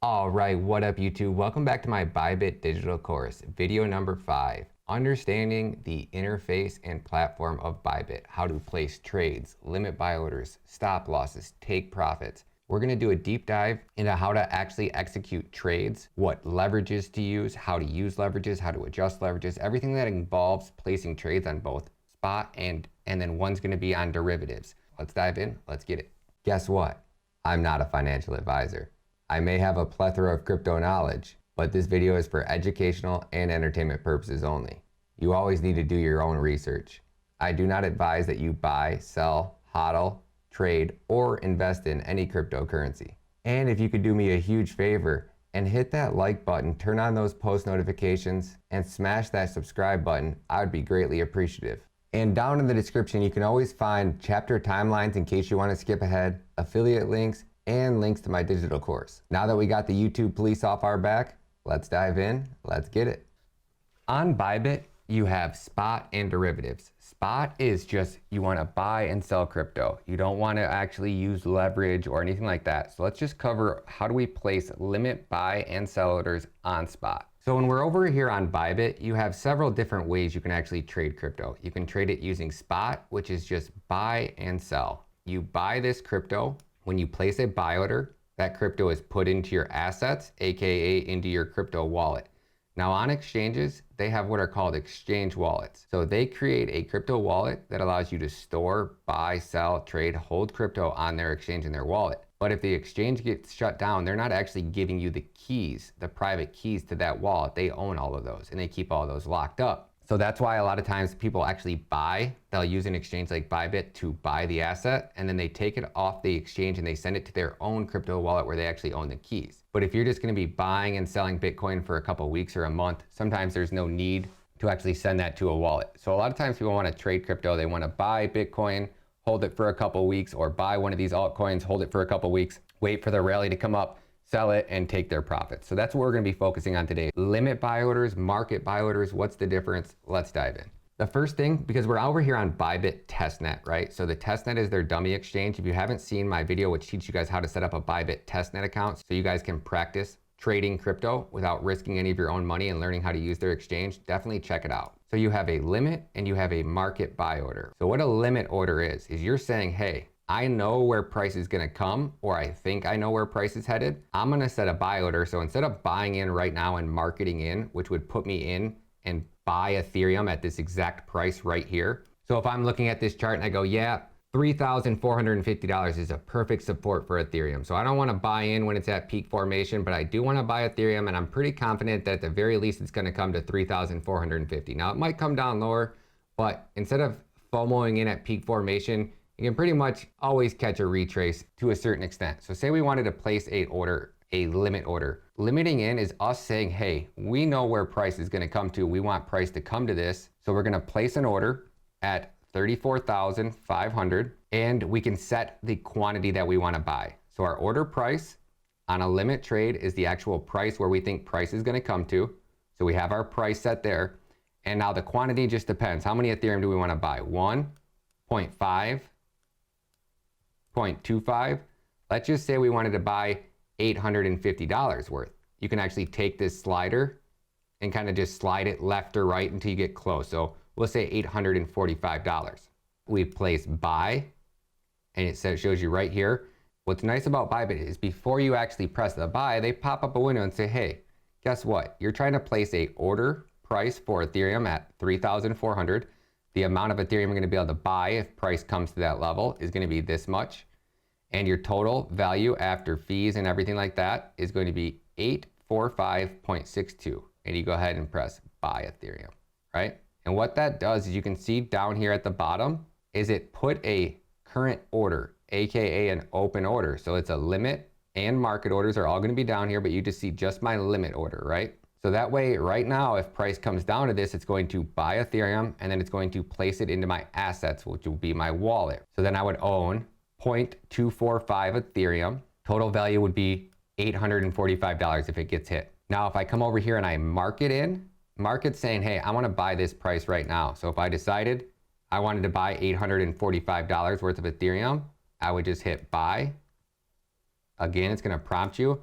All right, what up YouTube? Welcome back to my Bybit Digital Course, video number 5, understanding the interface and platform of Bybit, how to place trades, limit buy orders, stop losses, take profits. We're gonna do a deep dive into how to actually execute trades, what leverages to use, how to use leverages, how to adjust leverages, everything that involves placing trades on both spot and then one's gonna be on derivatives. Let's dive in, let's get it. Guess what? I'm not a financial advisor. I may have a plethora of crypto knowledge, but this video is for educational and entertainment purposes only. You always need to do your own research. I do not advise that you buy, sell, hodl, trade, or invest in any cryptocurrency. And if you could do me a huge favor and hit that like button, turn on those post notifications, and smash that subscribe button, I would be greatly appreciative. And down in the description, you can always find chapter timelines in case you want to skip ahead, affiliate links, and links to my digital course. Now that we got the YouTube police off our back, let's dive in, let's get it. On Bybit, you have spot and derivatives. Spot is just you want to buy and sell crypto. You don't want to actually use leverage or anything like that. So let's just cover how do we place limit buy and sell orders on spot. So when we're over here on Bybit, you have several different ways you can actually trade crypto. You can trade it using spot, which is just buy and sell. You buy this crypto. When you place a buy order, that crypto is put into your assets, aka into your crypto wallet. Now on exchanges, they have what are called exchange wallets. So they create a crypto wallet that allows you to store, buy, sell, trade, hold crypto on their exchange in their wallet. But if the exchange gets shut down, they're not actually giving you the keys, the private keys to that wallet. They own all of those and they keep all those locked up. So that's why a lot of times people actually buy, they'll use an exchange like Bybit to buy the asset, and then they take it off the exchange and they send it to their own crypto wallet where they actually own the keys. But if you're just gonna be buying and selling Bitcoin for a couple of weeks or a month, sometimes there's no need to actually send that to a wallet. So a lot of times people wanna trade crypto, they wanna buy Bitcoin, hold it for a couple of weeks, or buy one of these altcoins, hold it for a couple of weeks, wait for the rally to come up, sell it, and take their profits. So that's what we're gonna be focusing on today. Limit buy orders, market buy orders, what's the difference? Let's dive in. The first thing, because we're over here on Bybit testnet, right? So the testnet is their dummy exchange. If you haven't seen my video, which teaches you guys how to set up a Bybit testnet account so you guys can practice trading crypto without risking any of your own money and learning how to use their exchange, definitely check it out. So you have a limit and you have a market buy order. So what a limit order is you're saying, hey, I know where price is gonna come, or I think I know where price is headed. I'm gonna set a buy order. So instead of buying in right now and marketing in, which would put me in and buy Ethereum at this exact price right here. So if I'm looking at this chart and I go, yeah, $3,450 is a perfect support for Ethereum. So I don't wanna buy in when it's at peak formation, but I do wanna buy Ethereum, and I'm pretty confident that at the very least it's gonna come to 3,450. Now it might come down lower, but instead of FOMOing in at peak formation, you can pretty much always catch a retrace to a certain extent. So say we wanted to place a limit order. Limiting in is us saying, hey, we know where price is gonna come to. We want price to come to this. So we're gonna place an order at 34,500, and we can set the quantity that we wanna buy. So our order price on a limit trade is the actual price where we think price is gonna come to. So we have our price set there. And now the quantity just depends. How many Ethereum do we wanna buy? 1, 0.5, 0.25. Let's just say we wanted to buy $850 worth. You can actually take this slider and kind of just slide it left or right until you get close. So we'll say $845. We place buy, and it shows you right here. What's nice about Bybit is before you actually press the buy, they pop up a window and say, hey, guess what? You're trying to place a order price for Ethereum at 3,400. The amount of Ethereum you're going to be able to buy if price comes to that level is going to be this much. And your total value after fees and everything like that is going to be 845.62. And you go ahead and press buy Ethereum, right? And what that does is you can see down here at the bottom is it put a current order, AKA an open order. So it's a limit and market orders are all going to be down here, but you just see just my limit order, right? So that way, right now, if price comes down to this, it's going to buy Ethereum, and then it's going to place it into my assets, which will be my wallet. So then I would own 0.245 Ethereum. Total value would be $845 if it gets hit. Now, if I come over here and I market in, market's saying, hey, I want to buy this price right now. So if I decided I wanted to buy $845 worth of Ethereum, I would just hit buy. Again, it's going to prompt you.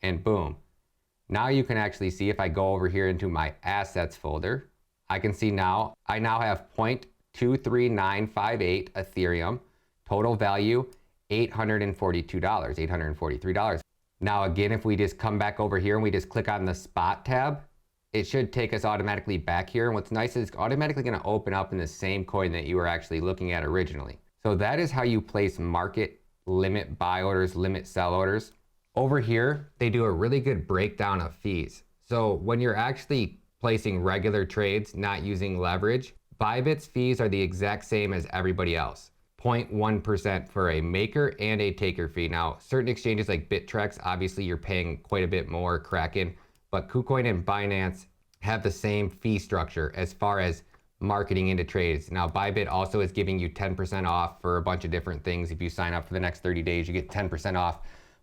and boom. Now you can actually see, if I go over here into my assets folder, I can see now I now have 0.23958 Ethereum, total value $842, $843. Now again, if we just come back over here and we just click on the spot tab, it should take us automatically back here. And what's nice is it's automatically going to open up in the same coin that you were actually looking at originally. So that is how you place market limit buy orders, limit sell orders. Over here, they do a really good breakdown of fees. So when you're actually placing regular trades, not using leverage, Bybit's fees are the exact same as everybody else. 0.1% for a maker and a taker fee. Now, certain exchanges like Bittrex, obviously you're paying quite a bit more, Kraken, but KuCoin and Binance have the same fee structure as far as marketing into trades. Now, Bybit also is giving you 10% off for a bunch of different things. If you sign up for the next 30 days, you get 10% off.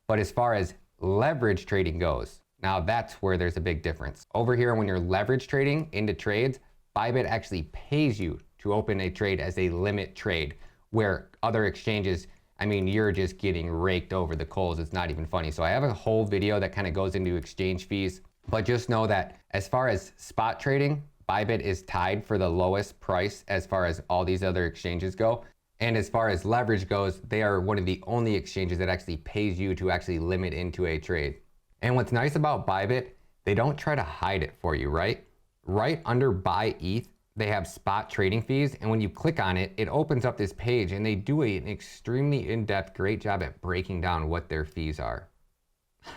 But as far as leverage trading goes, now that's where there's a big difference. Over here, when you're leverage trading into trades, Bybit actually pays you to open a trade as a limit trade, where other exchanges, I mean, you're just getting raked over the coals. It's not even funny. So I have a whole video that kind of goes into exchange fees, but just know that as far as spot trading, Bybit is tied for the lowest price as far as all these other exchanges go. And as far as leverage goes, they are one of the only exchanges that actually pays you to actually limit into a trade. And what's nice about Bybit, they don't try to hide it for you, right? Right under Buy ETH, they have spot trading fees. And when you click on it, it opens up this page and they do an extremely in-depth, great job at breaking down what their fees are.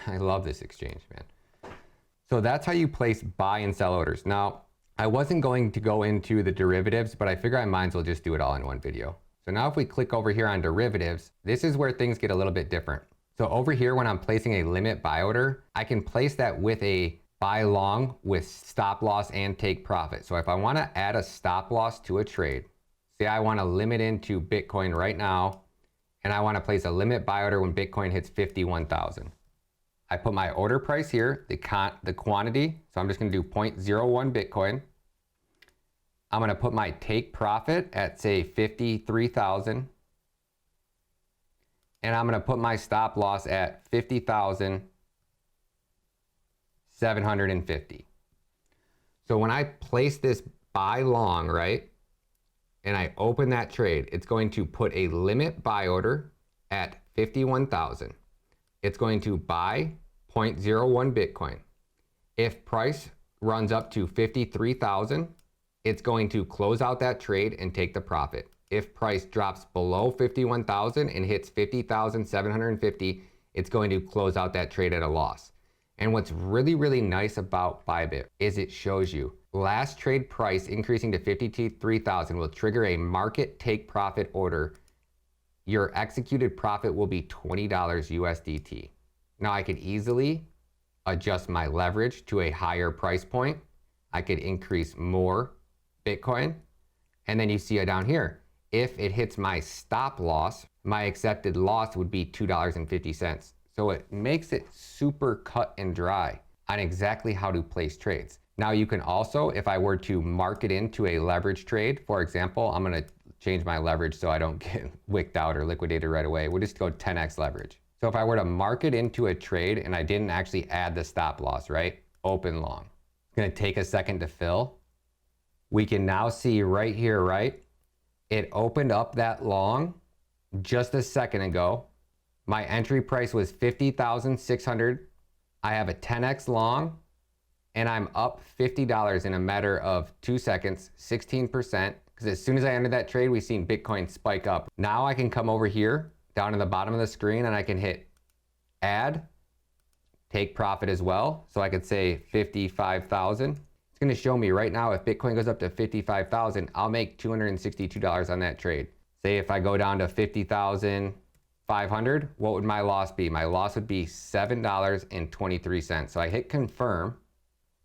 I love this exchange, man. So that's how you place buy and sell orders. Now, I wasn't going to go into the derivatives, but I figure I might as well just do it all in one video. So now if we click over here on derivatives, this is where things get a little bit different. So over here, when I'm placing a limit buy order, I can place that with a buy long with stop loss and take profit. So if I want to add a stop loss to a trade, say I want to limit into Bitcoin right now, and I want to place a limit buy order when Bitcoin hits 51,000. I put my order price here, the quantity. So I'm just going to do 0.01 Bitcoin. I'm going to put my take profit at, say, 53,000. And I'm going to put my stop loss at 50,750. So when I place this buy long, right, and I open that trade, it's going to put a limit buy order at 51,000. It's going to buy 0.01 Bitcoin. If price runs up to 53,000, it's going to close out that trade and take the profit. If price drops below 51,000 and hits 50,750, it's going to close out that trade at a loss. And what's really, really nice about Bybit is it shows you last trade price increasing to 53,000 will trigger a market take profit order. Your executed profit will be $20 USDT. Now I could easily adjust my leverage to a higher price point. I could increase more Bitcoin. And then you see it down here. If it hits my stop loss, my accepted loss would be $2.50. So it makes it super cut and dry on exactly how to place trades. Now you can also, if I were to mark it into a leverage trade, for example, I'm going to change my leverage so I don't get wicked out or liquidated right away. We'll just go 10x leverage. So if I were to mark it into a trade and I didn't actually add the stop loss, right? Open long. It's going to take a second to fill. We can now see right here, right? It opened up that long just a second ago. My entry price was 50,600. I have a 10x long and I'm up $50 in a matter of 2 seconds, 16%. Because as soon as I entered that trade, we've seen Bitcoin spike up. Now I can come over here down to the bottom of the screen and I can hit add, take profit as well. So I could say 55,000. It's going to show me right now if Bitcoin goes up to 55,000, I'll make $262 on that trade. Say if I go down to 50,500, what would my loss be? My loss would be $7.23. So I hit confirm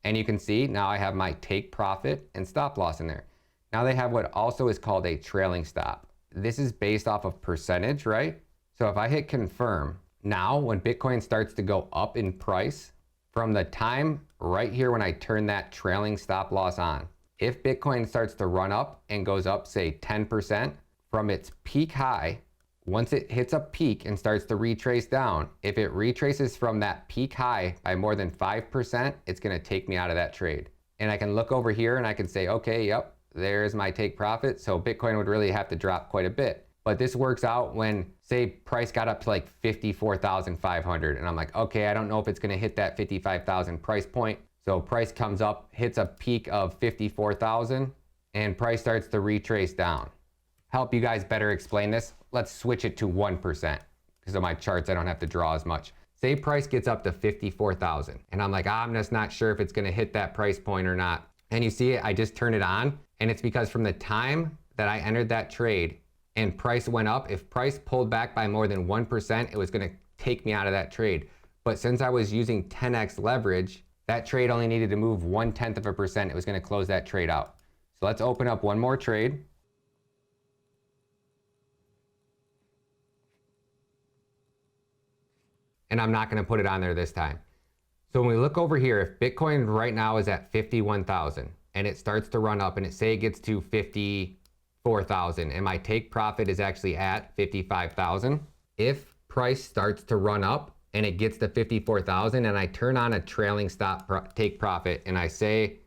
and you can see now I have my take profit and stop loss in there. Now they have what also is called a trailing stop. This is based off of percentage, right? So if I hit confirm, now when Bitcoin starts to go up in price, from the time right here when I turn that trailing stop loss on, if Bitcoin starts to run up and goes up, say 10% from its peak high, Once it hits a peak and starts to retrace down, if it retraces from that peak high by more than 5%, it's going to take me out of that trade. And I can look over here and I can say, okay, yep, there's my take profit. So Bitcoin would really have to drop quite a bit. But this works out when, say, price got up to like 54,500. And I'm like, okay, I don't know if it's going to hit that 55,000 price point. So price comes up, hits a peak of 54,000, and price starts to retrace down. Help you guys better explain this, let's switch it to 1%. Because of my charts, I don't have to draw as much. Say price gets up to 54,000. And I'm like, I'm just not sure if it's going to hit that price point or not. And you see it, I just turned it on. And it's because from the time that I entered that trade and price went up, if price pulled back by more than 1%, it was going to take me out of that trade. But since I was using 10x leverage, that trade only needed to move 0.1%. It was going to close that trade out. So let's open up one more trade. And I'm not going to put it on there this time. So when we look over here, if Bitcoin right now is at 51,000 and it starts to run up and say it gets to 54,000 and my take profit is actually at 55,000, if price starts to run up and it gets to 54,000 and I turn on a trailing stop take profit and I say,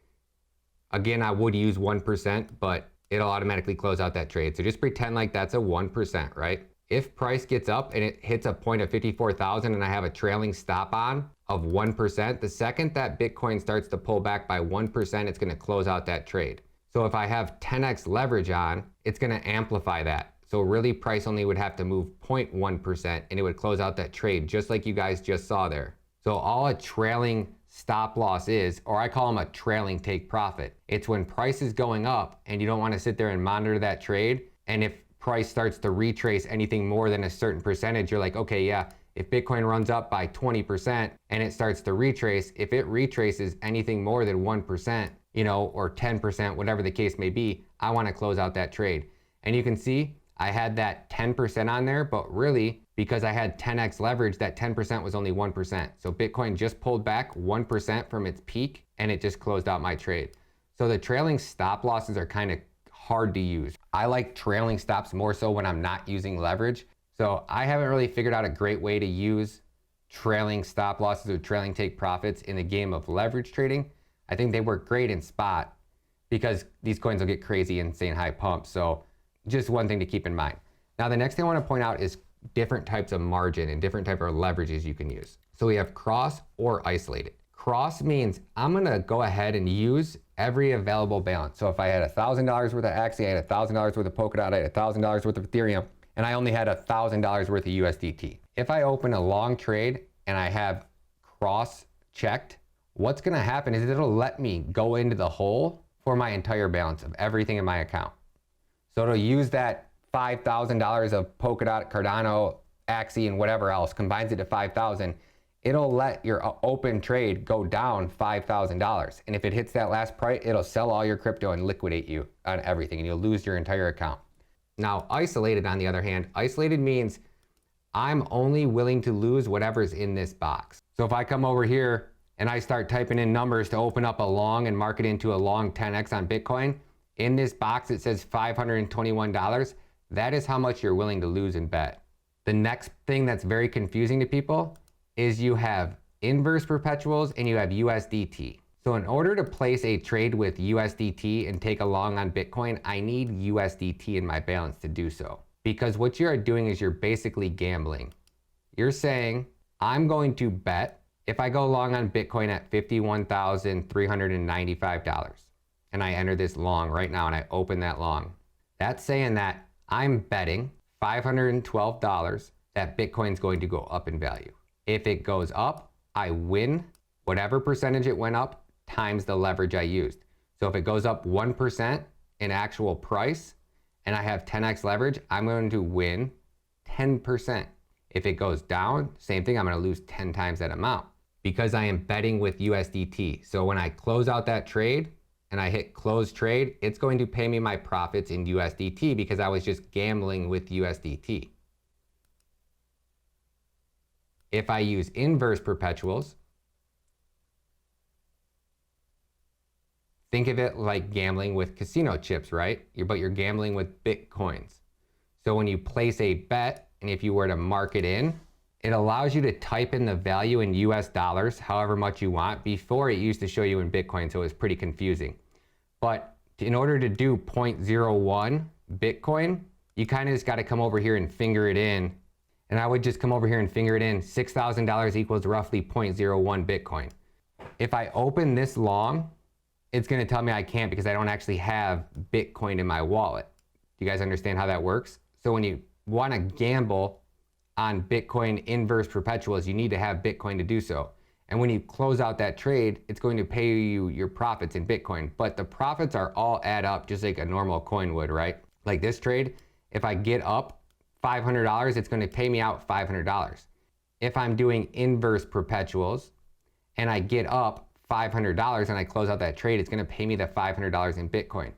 again, I would use 1%, but it'll automatically close out that trade. So just pretend like that's a 1%, right? If price gets up and it hits a point of 54,000 and I have a trailing stop on of 1%, the second that Bitcoin starts to pull back by 1%, it's going to close out that trade. So if I have 10x leverage on, it's going to amplify that. So really price only would have to move 0.1% and it would close out that trade, just like you guys just saw there. So all a trailing stop loss is, or I call them a trailing take profit. It's when price is going up and you don't want to sit there and monitor that trade. And if price starts to retrace anything more than a certain percentage, you're like, okay, yeah, if Bitcoin runs up by 20% and it starts to retrace, if it retraces anything more than 1%, you know, or 10%, whatever the case may be, I want to close out that trade. And you can see I had that 10% on there, but really because I had 10x leverage, that 10% was only 1%. So Bitcoin just pulled back 1% from its peak and it just closed out my trade. So the trailing stop losses are kind of hard to use. I like trailing stops more so when I'm not using leverage. So I haven't really figured out a great way to use trailing stop losses or trailing take profits in the game of leverage trading. I think they work great in spot because these coins will get crazy, insane high pumps. So just one thing to keep in mind. Now, the next thing I want to point out is different types of margin and different type of leverages you can use. So we have cross or isolated. Cross means I'm going to go ahead and use every available balance. So if I had $1,000 worth of Axie, I had $1,000 worth of Polkadot, I had $1,000 worth of Ethereum, and I only had $1,000 worth of USDT. If I open a long trade and I have cross checked, what's going to happen is it'll let me go into the hole for my entire balance of everything in my account. So it'll use that $5,000 of Polkadot, Cardano, Axie, and whatever else, combines it to 5,000. It'll let your open trade go down $5,000. And if it hits that last price, it'll sell all your crypto and liquidate you on everything, and you'll lose your entire account. Now, isolated, on the other hand, isolated means I'm only willing to lose whatever's in this box. So if I come over here and I start typing in numbers to open up a long and mark it into a long 10x on Bitcoin, in this box it says $521. That is how much you're willing to lose and bet. The next thing that's very confusing to people is you have inverse perpetuals and you have USDT. So in order to place a trade with USDT and take a long on Bitcoin, I need USDT in my balance to do so. Because what you are doing is you're basically gambling. You're saying, I'm going to bet if I go long on Bitcoin at $51,395 and I enter this long right now and I open that long, that's saying that I'm betting $512 that Bitcoin's going to go up in value. If it goes up, I win whatever percentage it went up times the leverage I used. So if it goes up 1% in actual price and I have 10x leverage, I'm going to win 10%. If it goes down, same thing, I'm going to lose 10 times that amount because I am betting with USDT. So when I close out that trade and I hit close trade, it's going to pay me my profits in USDT because I was just gambling with USDT. If I use inverse perpetuals, think of it like gambling with casino chips, right? But you're gambling with Bitcoins. So when you place a bet and if you were to mark it in, it allows you to type in the value in US dollars, however much you want. Before it used to show you in Bitcoin, so it was pretty confusing. But in order to do 0.01 Bitcoin, you kind of just got to come over here and finger it in. And I would just come over here and finger it in. $6,000 equals roughly 0.01 Bitcoin. If I open this long, it's going to tell me I can't because I don't actually have Bitcoin in my wallet. Do you guys understand how that works? So when you want to gamble on Bitcoin inverse perpetuals, you need to have Bitcoin to do so. And when you close out that trade, it's going to pay you your profits in Bitcoin. But the profits are all add up just like a normal coin would, right? Like this trade, if I get up $500, it's going to pay me out $500. If I'm doing inverse perpetuals and I get up $500 and I close out that trade, it's going to pay me the $500 in Bitcoin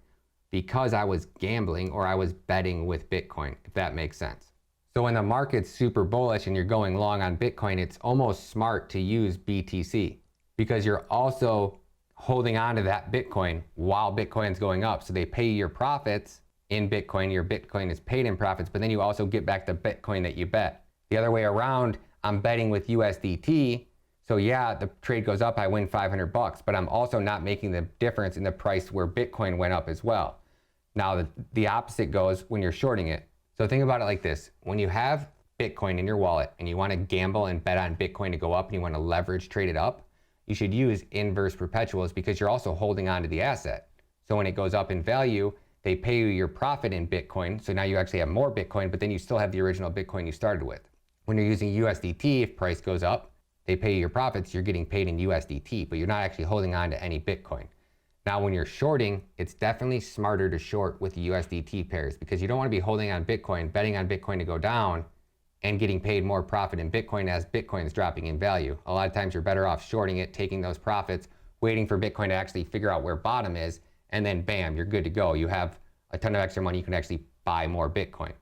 because I was gambling or I was betting with Bitcoin, if that makes sense. So when the market's super bullish and you're going long on Bitcoin, it's almost smart to use BTC because you're also holding on to that Bitcoin while Bitcoin's going up. So they pay you your profits in Bitcoin, your Bitcoin is paid in profits, but then you also get back the Bitcoin that you bet. The other way around, I'm betting with USDT. So yeah, the trade goes up, I win $500, but I'm also not making the difference in the price where Bitcoin went up as well. Now the opposite goes when you're shorting it. So think about it like this. When you have Bitcoin in your wallet and you want to gamble and bet on Bitcoin to go up and you want to leverage trade it up, you should use inverse perpetuals because you're also holding on to the asset. So when it goes up in value, they pay you your profit in Bitcoin. So now you actually have more Bitcoin, but then you still have the original Bitcoin you started with. When you're using USDT, if price goes up, they pay you your profits, you're getting paid in USDT, but you're not actually holding on to any Bitcoin. Now, when you're shorting, it's definitely smarter to short with the USDT pairs because you don't want to be holding on Bitcoin, betting on Bitcoin to go down and getting paid more profit in Bitcoin as Bitcoin is dropping in value. A lot of times you're better off shorting it, taking those profits, waiting for Bitcoin to actually figure out where bottom is, and then bam, you're good to go. You have a ton of extra money, you can actually buy more Bitcoin.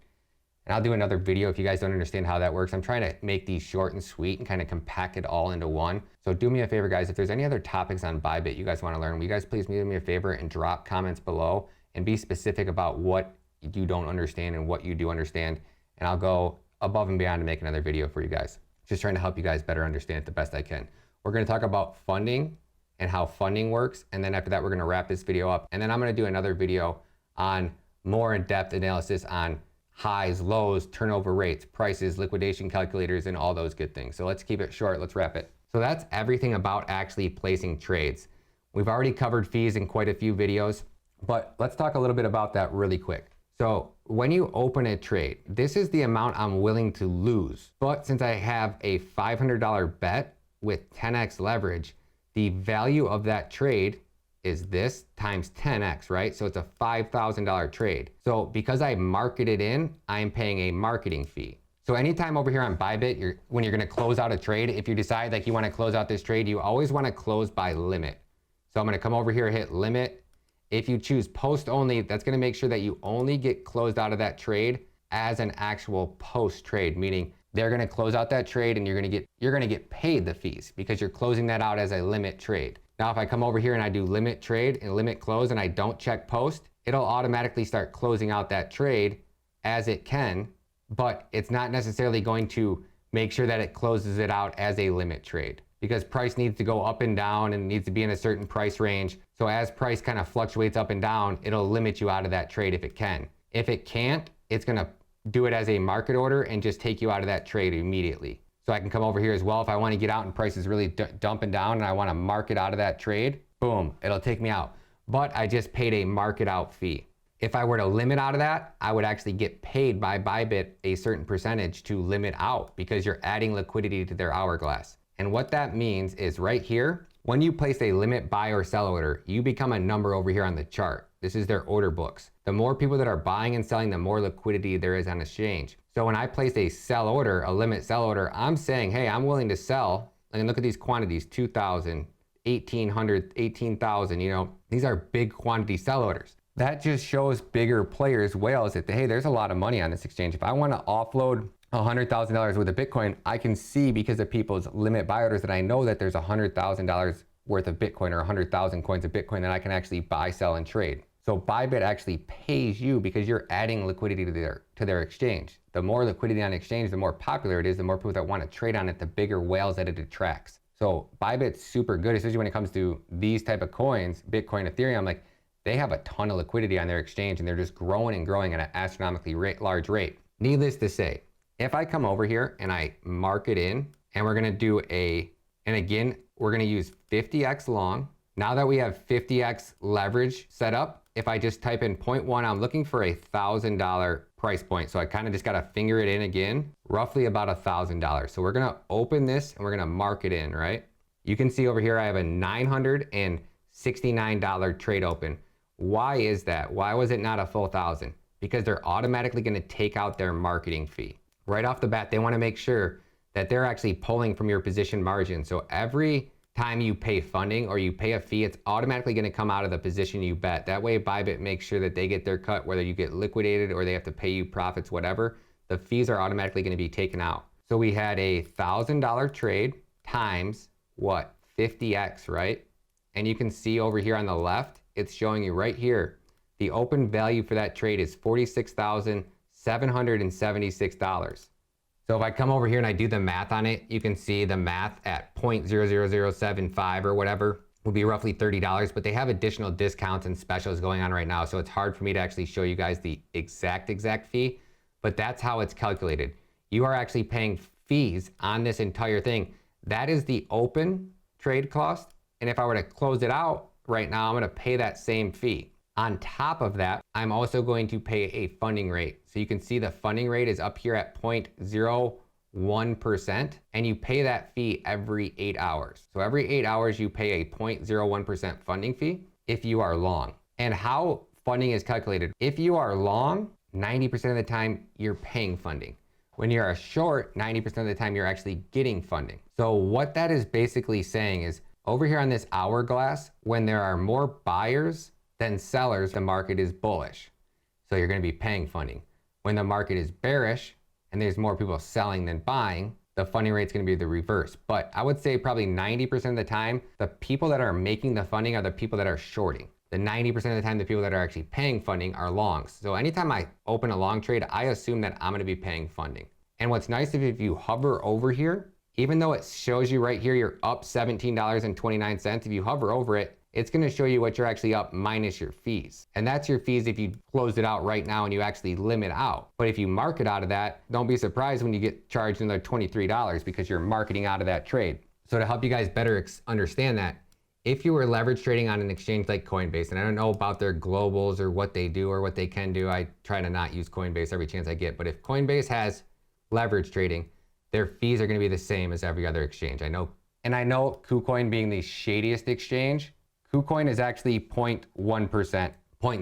And I'll do another video if you guys don't understand how that works. I'm trying to make these short and sweet and kind of compact it all into one. So do me a favor, guys, if there's any other topics on Bybit you guys want to learn, will you guys please do me a favor and drop comments below and be specific about what you don't understand and what you do understand. And I'll go above and beyond to make another video for you guys. Just trying to help you guys better understand it the best I can. We're going to talk about funding and how funding works. And then after that, we're going to wrap this video up. And then I'm going to do another video on more in-depth analysis on highs, lows, turnover rates, prices, liquidation calculators, and all those good things. So let's keep it short. Let's wrap it. So that's everything about actually placing trades. We've already covered fees in quite a few videos, but let's talk a little bit about that really quick. So when you open a trade, this is the amount I'm willing to lose. But since I have a $500 bet with 10x leverage, the value of that trade is this times 10x, right? So it's a $5,000 trade. So because I market it in, I'm paying a marketing fee. So anytime over here on Bybit, when you're going to close out a trade, if you decide like you want to close out this trade, you always want to close by limit. So I'm going to come over here, hit limit. If you choose post only, that's going to make sure that you only get closed out of that trade as an actual post trade, meaning they're going to close out that trade and you're going to get paid the fees because you're closing that out as a limit trade. Now, if I come over here and I do limit trade and limit close and I don't check post, it'll automatically start closing out that trade as it can, but it's not necessarily going to make sure that it closes it out as a limit trade because price needs to go up and down and needs to be in a certain price range. So as price kind of fluctuates up and down, it'll limit you out of that trade if it can. If it can't, it's going to do it as a market order and just take you out of that trade immediately. So I can come over here as well. If I want to get out and price is really dumping down and I want to market out of that trade, boom, it'll take me out. But I just paid a market out fee. If I were to limit out of that, I would actually get paid by Bybit a certain percentage to limit out because you're adding liquidity to their hourglass. And what that means is right here, when you place a limit buy or sell order, you become a number over here on the chart. This is their order books. The more people that are buying and selling, the more liquidity there is on exchange. So when I place a sell order, a limit sell order, I'm saying, hey, I'm willing to sell. And look at these quantities, 2,000, 1,800, 18,000, you know, these are big quantity sell orders. That just shows bigger players, whales, that, hey, there's a lot of money on this exchange. If I want to offload $100,000 worth of Bitcoin, I can see because of people's limit buy orders that I know that there's $100,000 worth of Bitcoin or 100,000 coins of Bitcoin that I can actually buy, sell, and trade. So Bybit actually pays you because you're adding liquidity to their exchange. the more liquidity on exchange, the more popular it is, the more people that want to trade on it, the bigger whales that it attracts. So Bybit's super good, especially when it comes to these type of coins, Bitcoin, Ethereum. Like, they have a ton of liquidity on their exchange, and they're just growing and growing at an astronomically large rate. Needless to say, if I come over here and I mark it in, and we're going to do and again, we're going to use 50x long. Now that we have 50x leverage set up, if I just type in 0.1, I'm looking for $1,000 price point. So I kind of just got to finger it in again, roughly about $1,000. So we're going to open this and we're going to mark it in, right? You can see over here, I have a $969 trade open. Why is that? Why was it not a full 1,000? Because they're automatically going to take out their marketing fee. Right off the bat, they want to make sure that they're actually pulling from your position margin. So every time you pay funding or you pay a fee, it's automatically going to come out of the position you bet. That way Bybit makes sure that they get their cut, whether you get liquidated or they have to pay you profits, whatever, the fees are automatically going to be taken out. So we had a $1,000 trade times what? 50x, right? And you can see over here on the left, it's showing you right here, the open value for that trade is $46,776. So if I come over here and I do the math on it, you can see the math at 0.00075 or whatever will be roughly $30, but they have additional discounts and specials going on right now. So it's hard for me to actually show you guys the exact fee, but that's how it's calculated. You are actually paying fees on this entire thing. That is the open trade cost. And if I were to close it out right now, I'm going to pay that same fee. On top of that, I'm also going to pay a funding rate. So you can see the funding rate is up here at 0.01%, and you pay that fee every 8 hours. So every 8 hours, you pay a 0.01% funding fee if you are long. And how funding is calculated, if you are long, 90% of the time you're paying funding. When you're a short, 90% of the time you're actually getting funding. So what that is basically saying is, over here on this hourglass, when there are more buyers than sellers, the market is bullish. So you're going to be paying funding. When the market is bearish and there's more people selling than buying, the funding rate is going to be the reverse. But I would say probably 90% of the time, the people that are making the funding are the people that are shorting. The 90% of the time, the people that are actually paying funding are longs. So anytime I open a long trade, I assume that I'm going to be paying funding. And what's nice is if you hover over here, even though it shows you right here, you're up $17.29, if you hover over it, it's going to show you what you're actually up minus your fees. And that's your fees if you closed it out right now and you actually limit out. But if you market out of that, don't be surprised when you get charged another $23 because you're marketing out of that trade. So to help you guys better understand that, if you were leverage trading on an exchange like Coinbase, and I don't know about their globals or what they do or what they can do, I try to not use Coinbase every chance I get, but if Coinbase has leverage trading, their fees are going to be the same as every other exchange. I know KuCoin being the shadiest exchange, KuCoin is actually 0.1%, 0.01% or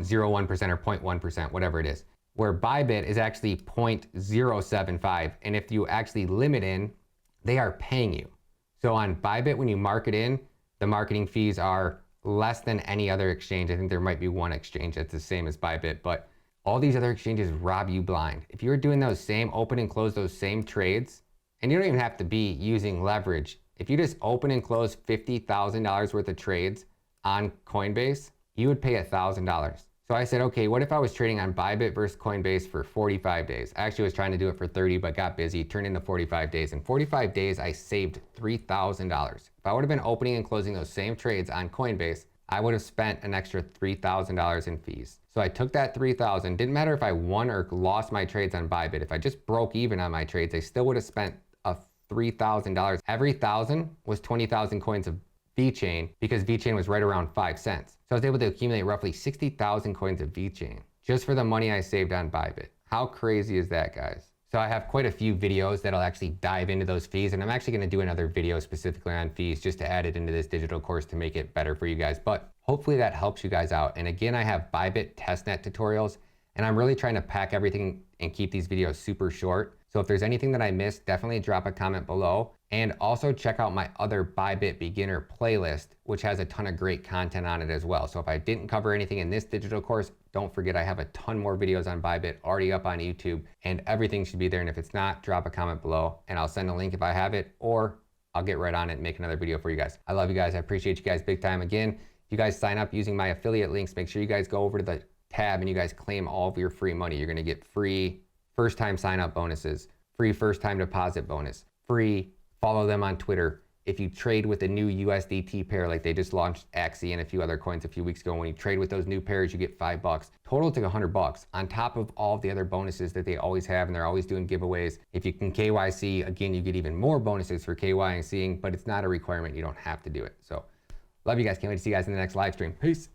0.1%, whatever it is, where Bybit is actually 0.075. And if you actually limit in, they are paying you. So on Bybit, when you market in, the marketing fees are less than any other exchange. I think there might be one exchange that's the same as Bybit, but all these other exchanges rob you blind. If you're doing those same open and close those same trades, and you don't even have to be using leverage, if you just open and close $50,000 worth of trades on Coinbase, you would pay $1,000. So I said, okay, what if I was trading on Bybit versus Coinbase for 45 days? I actually was trying to do it for 30, but got busy, turned into 45 days. In 45 days, I saved $3,000. If I would have been opening and closing those same trades on Coinbase, I would have spent an extra $3,000 in fees. So I took that $3,000, didn't matter if I won or lost my trades on Bybit. If I just broke even on my trades, I still would have spent a $3,000. Every 1,000 was 20,000 coins of VeChain because VeChain was right around 5 cents. So I was able to accumulate roughly 60,000 coins of VeChain just for the money I saved on Bybit. How crazy is that, guys? So I have quite a few videos that'll actually dive into those fees, and I'm actually going to do another video specifically on fees just to add it into this digital course to make it better for you guys. But hopefully that helps you guys out. And again, I have Bybit testnet tutorials, and I'm really trying to pack everything and keep these videos super short. So if there's anything that I missed, definitely drop a comment below. And also check out my other Bybit beginner playlist, which has a ton of great content on it as well. So if I didn't cover anything in this digital course, don't forget I have a ton more videos on Bybit already up on YouTube, and everything should be there. And if it's not, drop a comment below and I'll send a link if I have it, or I'll get right on it and make another video for you guys. I love you guys. I appreciate you guys big time. Again, if you guys sign up using my affiliate links, make sure you guys go over to the tab and you guys claim all of your free money. You're going to get free first time sign up bonuses, free first time deposit bonus, free follow them on Twitter. If you trade with a new USDT pair, like they just launched Axie and a few other coins a few weeks ago, when you trade with those new pairs, you get $5. Total to $100 on top of all the other bonuses that they always have, and they're always doing giveaways. If you can KYC, again, you get even more bonuses for KYCing, but it's not a requirement. You don't have to do it. So love you guys. Can't wait to see you guys in the next live stream. Peace.